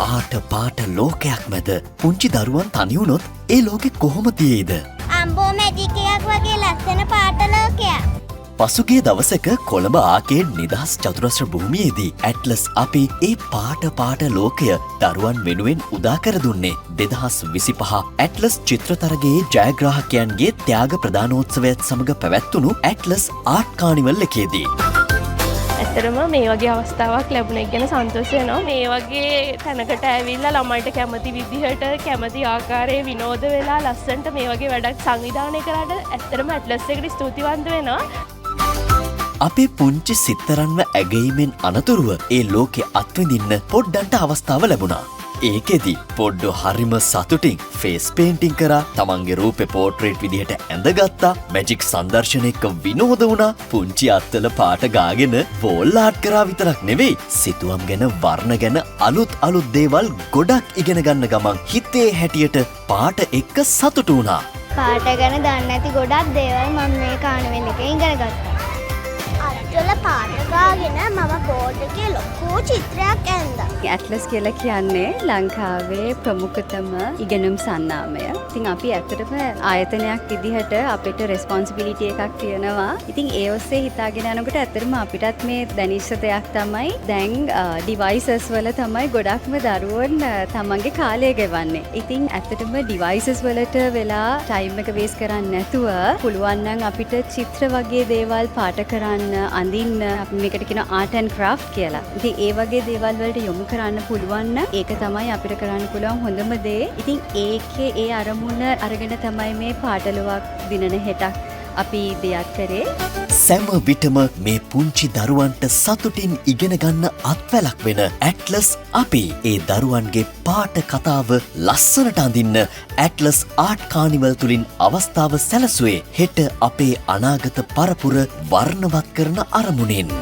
පාට ලෝකයක් මැද පුංචි දරුවන් තනි වුණොත් ඒ ලෝකෙ කොහොම තියේද? අම්බෝ මැජික් එකක් වගේ ලස්සන පාට ලෝකයක්. පසුගිය දවසක කොළඹ ආකේඩ් නිදහස් චතුරස්‍ර භූමියේදී ඇට්ලස් අපි ඒ පාට ලෝකය දරුවන් වෙනුවෙන් උදා කර දුන්නේ 2025 ඇට්ලස් චිත්‍රතරගයේ ජයග්‍රාහකයන්ගේ ත්‍යාග ප්‍රදානෝත්සවයත් සමග පැවැත්වුණු ඇට්ලස් ආර්ට් කානිවල් එකේදී. ඇත්තරම මේ වගේ අවස්ථාවක් ලැබුණ එක ගැන සන්තෝෂ වෙනවා. මේ වගේ තැනකට ඇවිල්ලා ළමයිට කැමති විදිහට කැමති ආකාරයේ විනෝද වෙලා ලස්සනට මේ වගේ වැඩක් සංවිධානය කරාට ඇත්තරම ඇට්ලස් එකට ස්තුතිවන්ත වෙනවා. අපේ පුංචි සිත්තරන්ව ඇගීමෙන් අනතුරුව ඒ ලෝකෙ අත්විඳින්න පොඩ්ඩන්ට අවස්ථාව ලැබුණා. ඒකෙදි පොඩ්ඩු හරිම සතුටින් ෆේස් පේන්ටිං කරා, තමන්ගේ රූපෙ පෝට්‍රේට් විදිහට ඇඳගත්තා, මැජික් සංදර්ශනයක විනෝද වුණා, පුංචි අත්තල පාට ගාගෙන වෝල් ආර්ට් කරා විතරක් නෙවෙයි, සිතුවම් ගැන වර්ණ ගැන අලුත් දේවල් ගොඩක් ඉගෙන ගන්න ගමන් හිතේ හැටියට පාට එක්ක සතුටු වුණා. පාට ගැන දන්නේ නැති ගොඩක් දේවල් මම මේ කාණවෙල් එකේ ඉගෙන ගත්තා. අත්වල පාට ගාගෙන මම බෝඩ් එකේ ලොකු චිත්‍රයක් ඇඳලා. ඇට්ලස් කියලා කියන්නේ ලංකාවේ ප්‍රමුඛතම ඉගෙනුම් සන්නාමය. ඉතින් අපි ඇත්තටම ආයතනයක් විදිහට අපිට රෙස්පොන්සිබිලිටි එකක් තියෙනවා. ඉතින් ඒ ඔස්සේ හිතාගෙන යනකොට ඇත්තටම අපිටත් මේ දැනිච්ච දෙයක් තමයි දැන් ඩිවයිසස් වල තමයි ගොඩක්ම දරුවෝන් තමන්ගේ කාලය ගෙවන්නේ. ඉතින් ඇත්තටම ඩිවයිසස් වලට වෙලා ටයිම් එක වේස් කරන්නේ නැතුව පුළුවන් නම් අපිට චිත්‍ර වගේ දේවල් පාට කරන්න, අඳින්න, අපි මේකට කියන ආර්ට් ඇන්ඩ් ක්‍රාෆ්ට් කියලා. ඉතින් ඒ වගේ දේවල් වලට යොමු කරන්න පුළුවන් නම් ඒක තමයි අපිට කරන්න පුළුවන් හොඳම දේ. ඉතින් ඒකේ ඒ අරමුණ අරගෙන තමයි මේ පාටලුවක් දිනන හෙටක් අපි දෙයක් කරේ. සෑම විටම මේ පුංචි දරුවන්ට සතුටින් ඉගෙන ගන්න අත්වැලක් වෙන ඇට්ලස් අපි ඒ දරුවන්ගේ පාට කතාව ලස්සනට අඳින්න ඇට්ලස් ආර්ට් කානිවල් තුලින් අවස්ථාව සැලසුවේ හෙට අපේ අනාගත පරපුර වර්ණවත් කරන අරමුණෙන්.